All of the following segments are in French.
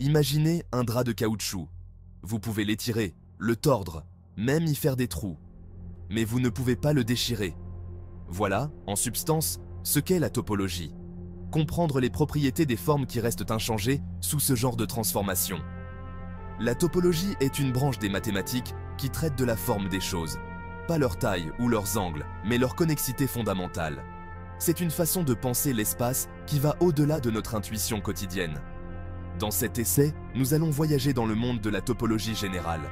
Imaginez un drap de caoutchouc. Vous pouvez l'étirer, le tordre, même y faire des trous. Mais vous ne pouvez pas le déchirer. Voilà, en substance, ce qu'est la topologie. Comprendre les propriétés des formes qui restent inchangées sous ce genre de transformation. La topologie est une branche des mathématiques qui traite de la forme des choses. Pas leur taille ou leurs angles, mais leur connexité fondamentale. C'est une façon de penser l'espace qui va au-delà de notre intuition quotidienne. Dans cet essai, nous allons voyager dans le monde de la topologie générale.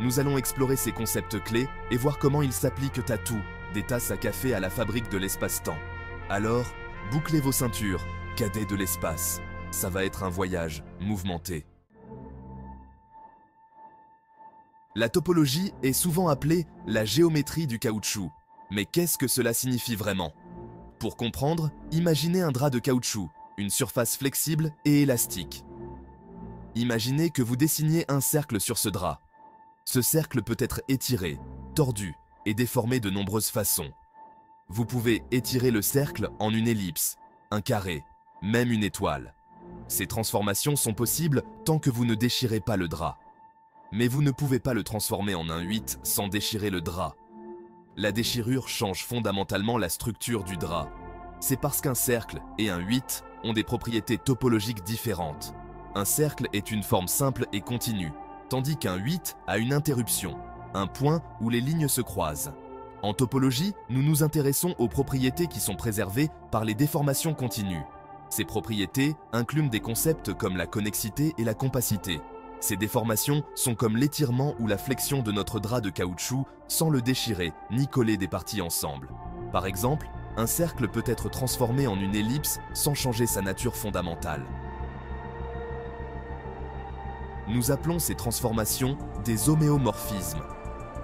Nous allons explorer ces concepts clés et voir comment ils s'appliquent à tout, des tasses à café à la fabrique de l'espace-temps. Alors, bouclez vos ceintures, cadets de l'espace. Ça va être un voyage mouvementé. La topologie est souvent appelée la géométrie du caoutchouc. Mais qu'est-ce que cela signifie vraiment? Pour comprendre, imaginez un drap de caoutchouc, une surface flexible et élastique. Imaginez que vous dessiniez un cercle sur ce drap. Ce cercle peut être étiré, tordu et déformé de nombreuses façons. Vous pouvez étirer le cercle en une ellipse, un carré, même une étoile. Ces transformations sont possibles tant que vous ne déchirez pas le drap. Mais vous ne pouvez pas le transformer en un 8 sans déchirer le drap. La déchirure change fondamentalement la structure du drap. C'est parce qu'un cercle et un 8 ont des propriétés topologiques différentes. Un cercle est une forme simple et continue, tandis qu'un 8 a une interruption, un point où les lignes se croisent. En topologie, nous nous intéressons aux propriétés qui sont préservées par les déformations continues. Ces propriétés incluent des concepts comme la connexité et la compacité. Ces déformations sont comme l'étirement ou la flexion de notre drap de caoutchouc sans le déchirer ni coller des parties ensemble. Par exemple, un cercle peut être transformé en une ellipse sans changer sa nature fondamentale. Nous appelons ces transformations des homéomorphismes.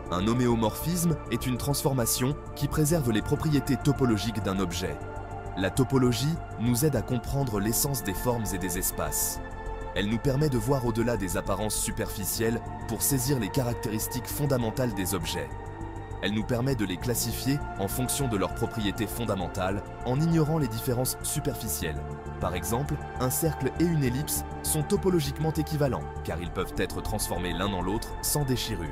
Un homéomorphisme est une transformation qui préserve les propriétés topologiques d'un objet. La topologie nous aide à comprendre l'essence des formes et des espaces. Elle nous permet de voir au-delà des apparences superficielles pour saisir les caractéristiques fondamentales des objets. Elle nous permet de les classifier en fonction de leurs propriétés fondamentales en ignorant les différences superficielles. Par exemple, un cercle et une ellipse sont topologiquement équivalents car ils peuvent être transformés l'un dans l'autre sans déchirure.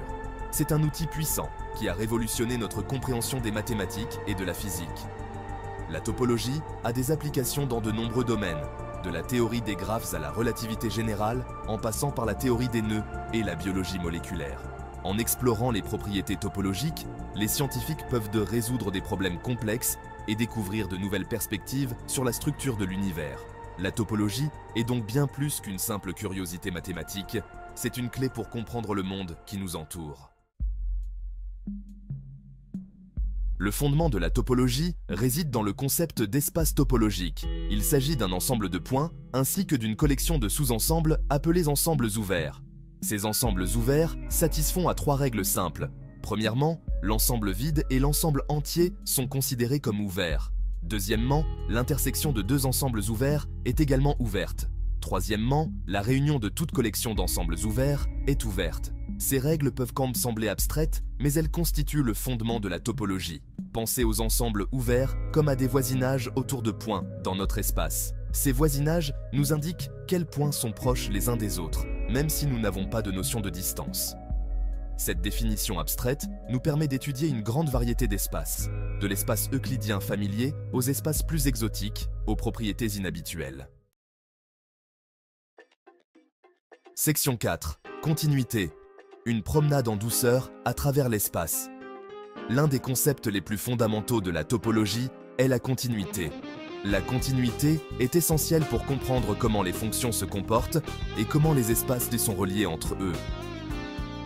C'est un outil puissant qui a révolutionné notre compréhension des mathématiques et de la physique. La topologie a des applications dans de nombreux domaines, de la théorie des graphes à la relativité générale, en passant par la théorie des nœuds et la biologie moléculaire. En explorant les propriétés topologiques, les scientifiques peuvent résoudre des problèmes complexes et découvrir de nouvelles perspectives sur la structure de l'univers. La topologie est donc bien plus qu'une simple curiosité mathématique, c'est une clé pour comprendre le monde qui nous entoure. Le fondement de la topologie réside dans le concept d'espace topologique. Il s'agit d'un ensemble de points ainsi que d'une collection de sous-ensembles appelés ensembles ouverts. Ces ensembles ouverts satisfont à 3 règles simples. Premièrement, l'ensemble vide et l'ensemble entier sont considérés comme ouverts. Deuxièmement, l'intersection de 2 ensembles ouverts est également ouverte. Troisièmement, la réunion de toute collection d'ensembles ouverts est ouverte. Ces règles peuvent quand même sembler abstraites, mais elles constituent le fondement de la topologie. Pensez aux ensembles ouverts comme à des voisinages autour de points dans notre espace. Ces voisinages nous indiquent quels points sont proches les uns des autres, même si nous n'avons pas de notion de distance. Cette définition abstraite nous permet d'étudier une grande variété d'espaces, de l'espace euclidien familier aux espaces plus exotiques, aux propriétés inhabituelles. Section 4. Continuité. Une promenade en douceur à travers l'espace. L'un des concepts les plus fondamentaux de la topologie est la continuité. La continuité est essentielle pour comprendre comment les fonctions se comportent et comment les espaces sont reliés entre eux.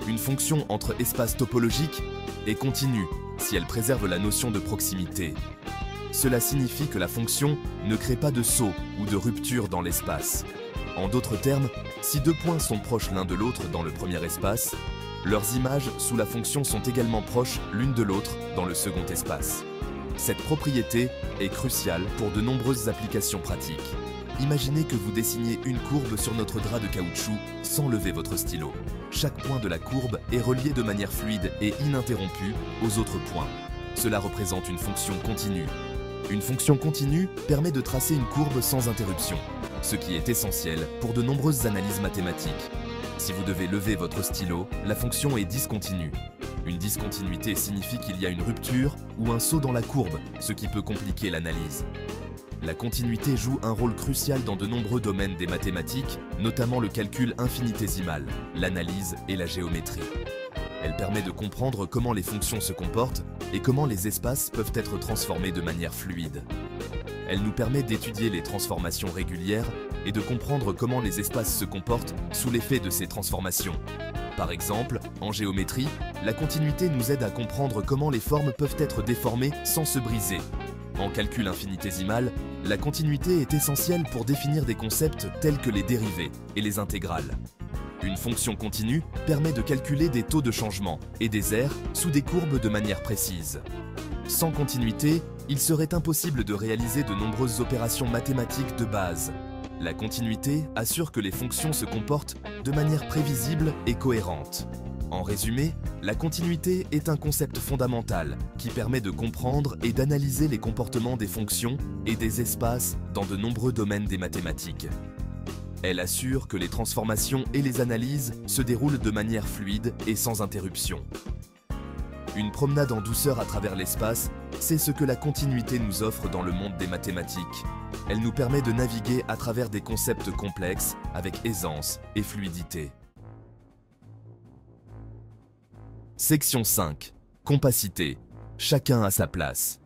Une fonction entre espaces topologiques est continue si elle préserve la notion de proximité. Cela signifie que la fonction ne crée pas de saut ou de rupture dans l'espace. En d'autres termes, si 2 points sont proches l'un de l'autre dans le premier espace, leurs images sous la fonction sont également proches l'une de l'autre dans le second espace. Cette propriété est cruciale pour de nombreuses applications pratiques. Imaginez que vous dessiniez une courbe sur notre drap de caoutchouc sans lever votre stylo. Chaque point de la courbe est relié de manière fluide et ininterrompue aux autres points. Cela représente une fonction continue. Une fonction continue permet de tracer une courbe sans interruption. ce qui est essentiel pour de nombreuses analyses mathématiques. Si vous devez lever votre stylo, la fonction est discontinue. Une discontinuité signifie qu'il y a une rupture ou un saut dans la courbe, ce qui peut compliquer l'analyse. La continuité joue un rôle crucial dans de nombreux domaines des mathématiques, notamment le calcul infinitésimal, l'analyse et la géométrie. Elle permet de comprendre comment les fonctions se comportent et comment les espaces peuvent être transformés de manière fluide. Elle nous permet d'étudier les transformations régulières et de comprendre comment les espaces se comportent sous l'effet de ces transformations. Par exemple, en géométrie, la continuité nous aide à comprendre comment les formes peuvent être déformées sans se briser. En calcul infinitésimal, la continuité est essentielle pour définir des concepts tels que les dérivées et les intégrales. Une fonction continue permet de calculer des taux de changement et des aires sous des courbes de manière précise. Sans continuité, il serait impossible de réaliser de nombreuses opérations mathématiques de base. La continuité assure que les fonctions se comportent de manière prévisible et cohérente. En résumé, la continuité est un concept fondamental qui permet de comprendre et d'analyser les comportements des fonctions et des espaces dans de nombreux domaines des mathématiques. Elle assure que les transformations et les analyses se déroulent de manière fluide et sans interruption. Une promenade en douceur à travers l'espace, c'est ce que la continuité nous offre dans le monde des mathématiques. Elle nous permet de naviguer à travers des concepts complexes avec aisance et fluidité. Section 5. Compacité. Chacun à sa place.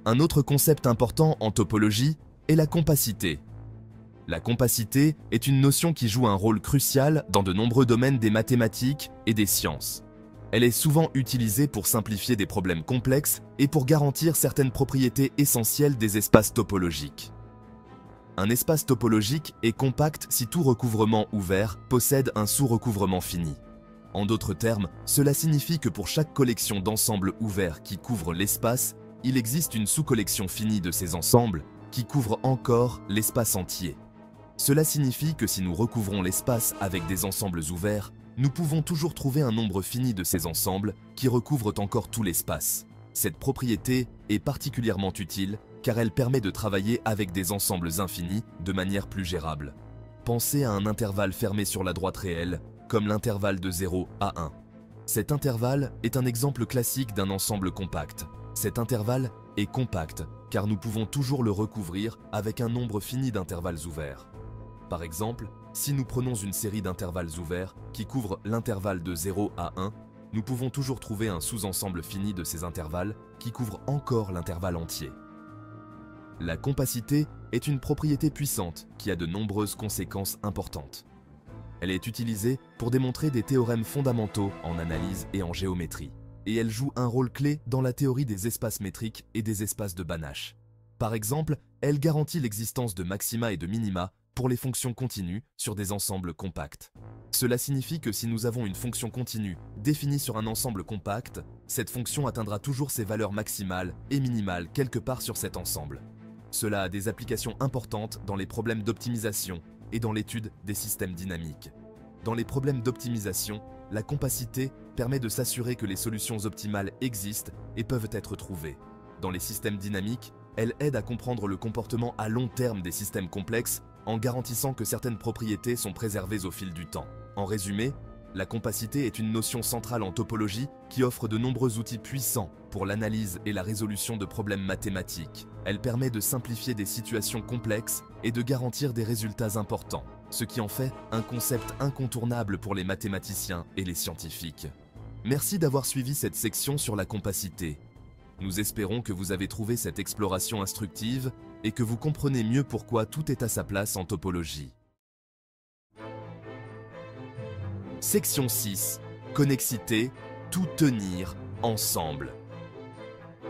Un autre concept important en topologie est la compacité. La compacité est une notion qui joue un rôle crucial dans de nombreux domaines des mathématiques et des sciences. Elle est souvent utilisée pour simplifier des problèmes complexes et pour garantir certaines propriétés essentielles des espaces topologiques. Un espace topologique est compact si tout recouvrement ouvert possède un sous-recouvrement fini. En d'autres termes, cela signifie que pour chaque collection d'ensembles ouverts qui couvre l'espace, il existe une sous-collection finie de ces ensembles qui couvre encore l'espace entier. Cela signifie que si nous recouvrons l'espace avec des ensembles ouverts, nous pouvons toujours trouver un nombre fini de ces ensembles qui recouvrent encore tout l'espace. Cette propriété est particulièrement utile car elle permet de travailler avec des ensembles infinis de manière plus gérable. Pensez à un intervalle fermé sur la droite réelle, comme l'intervalle de 0 à 1. Cet intervalle est un exemple classique d'un ensemble compact. Cet intervalle est compact car nous pouvons toujours le recouvrir avec un nombre fini d'intervalles ouverts. Par exemple, si nous prenons une série d'intervalles ouverts qui couvrent l'intervalle de 0 à 1, nous pouvons toujours trouver un sous-ensemble fini de ces intervalles qui couvre encore l'intervalle entier. La compacité est une propriété puissante qui a de nombreuses conséquences importantes. Elle est utilisée pour démontrer des théorèmes fondamentaux en analyse et en géométrie, et elle joue un rôle clé dans la théorie des espaces métriques et des espaces de Banach. Par exemple, elle garantit l'existence de maxima et de minima pour les fonctions continues sur des ensembles compacts. Cela signifie que si nous avons une fonction continue définie sur un ensemble compact, cette fonction atteindra toujours ses valeurs maximales et minimales quelque part sur cet ensemble. Cela a des applications importantes dans les problèmes d'optimisation et dans l'étude des systèmes dynamiques. Dans les problèmes d'optimisation, la compacité permet de s'assurer que les solutions optimales existent et peuvent être trouvées. Dans les systèmes dynamiques, elle aide à comprendre le comportement à long terme des systèmes complexes en garantissant que certaines propriétés sont préservées au fil du temps. En résumé, la compacité est une notion centrale en topologie qui offre de nombreux outils puissants pour l'analyse et la résolution de problèmes mathématiques. Elle permet de simplifier des situations complexes et de garantir des résultats importants, ce qui en fait un concept incontournable pour les mathématiciens et les scientifiques. Merci d'avoir suivi cette section sur la compacité. Nous espérons que vous avez trouvé cette exploration instructive et que vous comprenez mieux pourquoi tout est à sa place en topologie. Section 6. Connexité, tout tenir ensemble.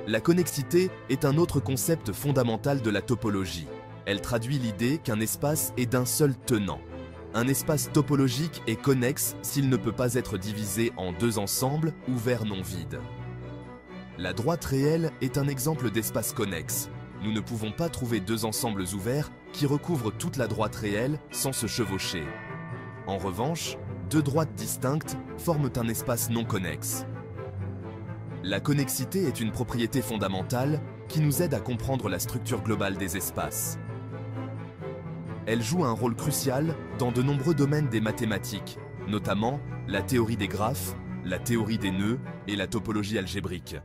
La connexité est un autre concept fondamental de la topologie. Elle traduit l'idée qu'un espace est d'un seul tenant. Un espace topologique est connexe s'il ne peut pas être divisé en deux ensembles ouverts non vides. La droite réelle est un exemple d'espace connexe. Nous ne pouvons pas trouver deux ensembles ouverts qui recouvrent toute la droite réelle sans se chevaucher. En revanche, deux droites distinctes forment un espace non connexe. La connexité est une propriété fondamentale qui nous aide à comprendre la structure globale des espaces. Elle joue un rôle crucial dans de nombreux domaines des mathématiques, notamment la théorie des graphes, la théorie des nœuds et la topologie algébrique.